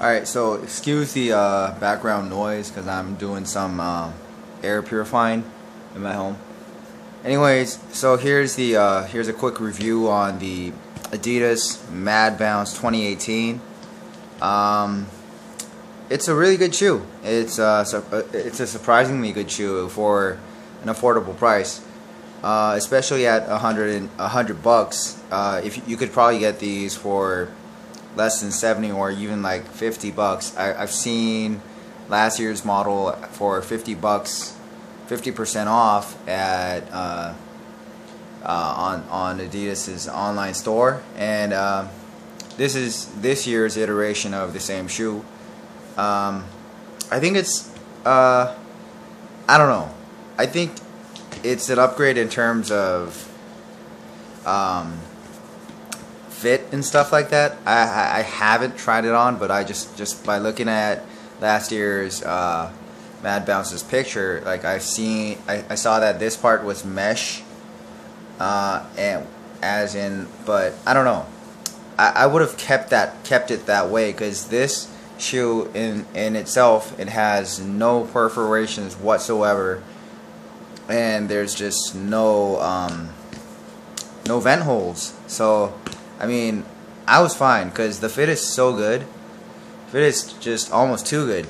Alright, so excuse the background noise because I'm doing some air purifying in my home. Anyways, so here's a quick review on the Adidas Mad Bounce 2018. It's a really good shoe. It's a surprisingly good shoe for an affordable price, especially at $100. If you could probably get these for less than 70 or even like $50. I've seen last year's model for $50, 50% off at on Adidas's online store, and this is this year's iteration of the same shoe. I think it's I don't know. I think it's an upgrade in terms of fit and stuff like that. I haven't tried it on, but I just by looking at last year's Mad Bounce's picture, like I saw that this part was mesh, and as in, but I don't know. I would have kept it that way, because this shoe in itself, it has no perforations whatsoever, and there's just no vent holes. So I mean, I was fine because the fit is so good. Fit is just almost too good.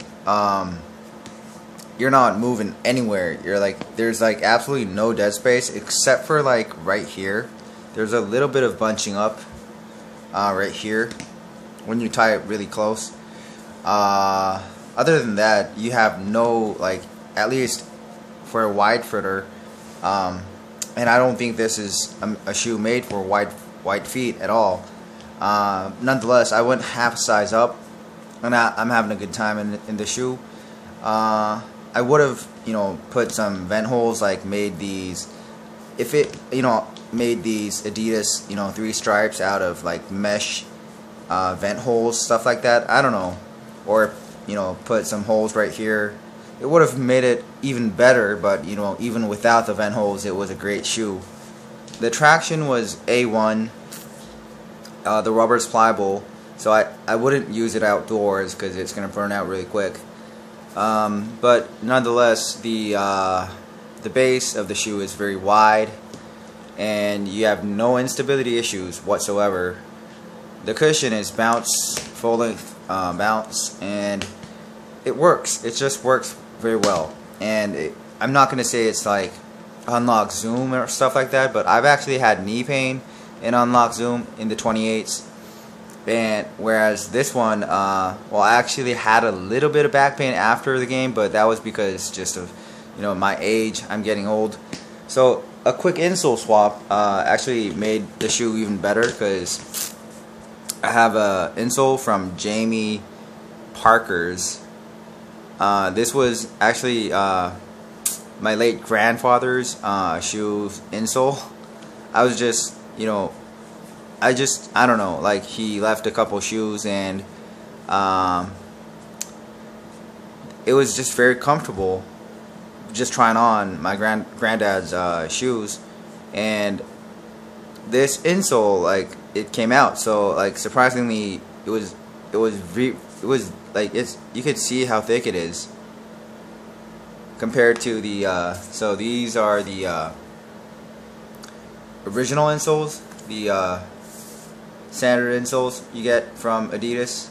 You're not moving anywhere. You're like, there's like absolutely no dead space except for like right here. There's a little bit of bunching up right here when you tie it really close. Other than that, you have no, like, at least for a wide footer, and I don't think this is a shoe made for wide feet at all. Nonetheless, I went half size up, and I'm having a good time in the shoe. I would have, put some vent holes, like made these, if it, made these Adidas, 3 stripes out of like mesh vent holes, stuff like that. I don't know, or put some holes right here. It would have made it even better, but even without the vent holes, it was a great shoe. The traction was A1. The rubber is pliable, so I wouldn't use it outdoors because it's gonna burn out really quick. But nonetheless, the base of the shoe is very wide, and you have no instability issues whatsoever. The cushion is bounce, full length bounce, and it works. It just works very well. And I'm not gonna say it's like unlock zoom or stuff like that, but I've actually had knee pain in unlock zoom in the 28s, and whereas this one, well, I actually had a little bit of back pain after the game, but that was because just of my age. I'm getting old. So a quick insole swap actually made the shoe even better, because I have a insole from Jamie Parker's. This was actually my late grandfather's shoe insole. I was just, I don't know, like, he left a couple shoes, and it was just very comfortable just trying on my granddad's shoes. And this insole, like, it came out, so like surprisingly it was like, you could see how thick it is compared to the so these are the original insoles, the standard insoles you get from Adidas.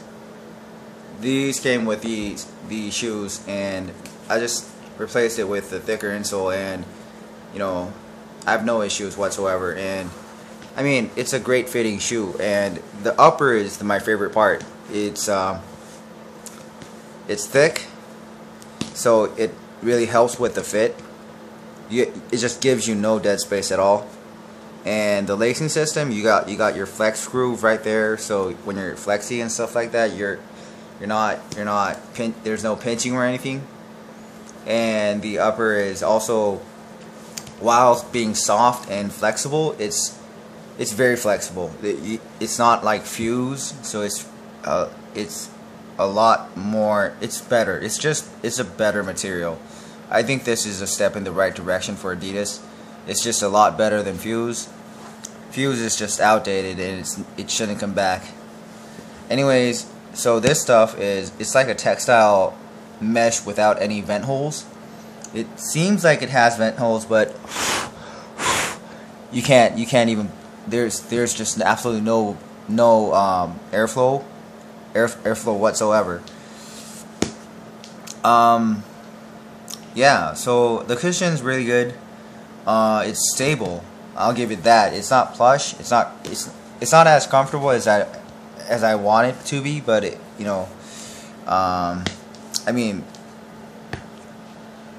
These came with these shoes, and I just replaced it with the thicker insole, and I have no issues whatsoever. And I mean, it's a great fitting shoe, and the upper is my favorite part. It's thick, so it really helps with the fit. It just gives you no dead space at all. And the lacing system, you got your flex groove right there, so when you're flexy and stuff like that, there's no pinching or anything. And the upper is also, while being soft and flexible, it's very flexible. It's not like Fuse, so it's a lot more. It's better. It's a better material. I think this is a step in the right direction for Adidas. It's just a lot better than Fuse. Fuse is just outdated, and it shouldn't come back. Anyways, So this stuff it's like a textile mesh without any vent holes. It seems like it has vent holes, but you can't even, there's just absolutely no airflow whatsoever. Yeah, so the cushion's really good. It's stable, I'll give it that. It's not plush, it's not as comfortable as I want it to be, but it, you know, I mean,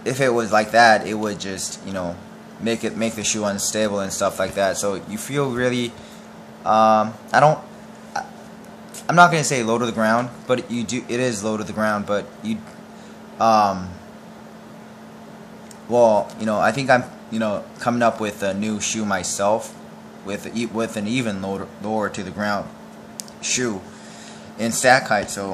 if it was like that, it would just, you know, make the shoe unstable and stuff like that. So you feel really, I'm not gonna say low to the ground, but it is low to the ground, but you, well, you know, I think I'm, you know, coming up with a new shoe myself with an even lower to the ground shoe in stack height, so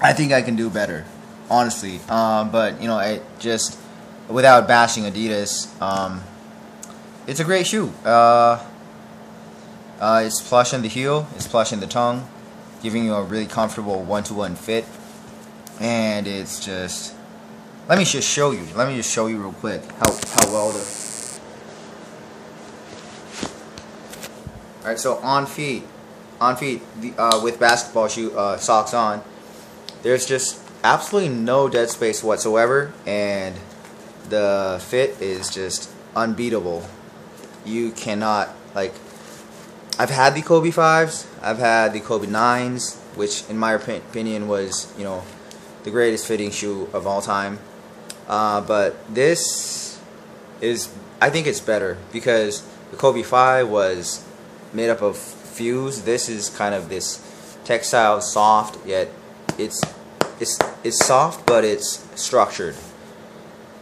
I think I can do better, honestly. But you know, I just, without bashing Adidas, it's a great shoe. It's plush in the heel, it's plush in the tongue, giving you a really comfortable one-to-one fit, and it's just, let me just show you real quick how well the. Alright, so on feet, with basketball shoe socks on, there's just absolutely no dead space whatsoever, and the fit is just unbeatable. You cannot, like, I've had the Kobe 5s, I've had the Kobe 9s, which in my opinion was, you know, the greatest fitting shoe of all time. But this is, I think it's better, because the Kobe 5 was made up of fuse. This is kind of this textile, soft, yet it's soft, but it's structured.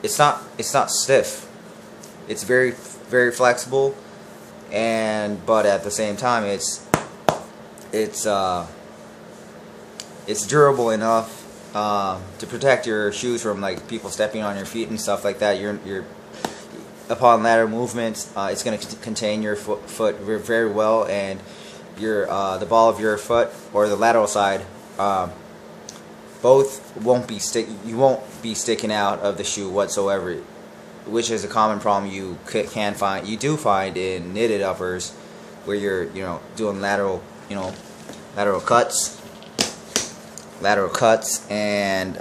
It's not stiff. It's very flexible, but at the same time it's durable enough to protect your shoes from, like, people stepping on your feet and stuff like that. You're upon lateral movements, it's going to contain your foot very well, and your the ball of your foot or the lateral side, both won't be sticking out of the shoe whatsoever, which is a common problem you do find in knitted uppers, where you're, you know, doing lateral cuts, and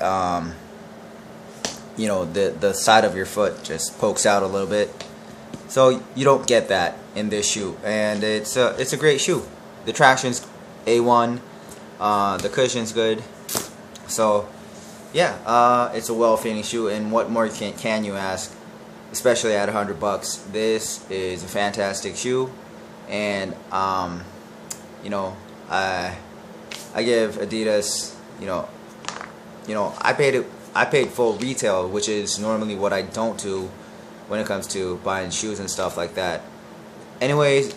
you know, the side of your foot just pokes out a little bit. So you don't get that in this shoe, and it's a great shoe. The traction's A1, the cushion's good. So yeah, it's a well-fitting shoe, and what more can you ask? Especially at $100. This is a fantastic shoe, and you know, I give Adidas, you know, I paid full retail, which is normally what I don't do when it comes to buying shoes and stuff like that. Anyways,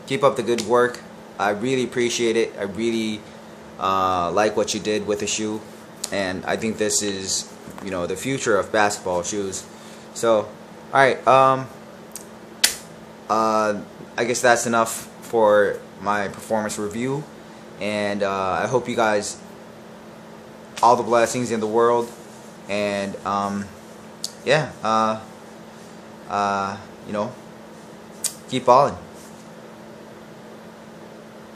keep up the good work. I really appreciate it. I really like what you did with the shoe, and I think this is, you know, the future of basketball shoes. So, alright, I guess that's enough for my performance review, and I hope you guys all the blessings in the world, and yeah, you know, keep balling.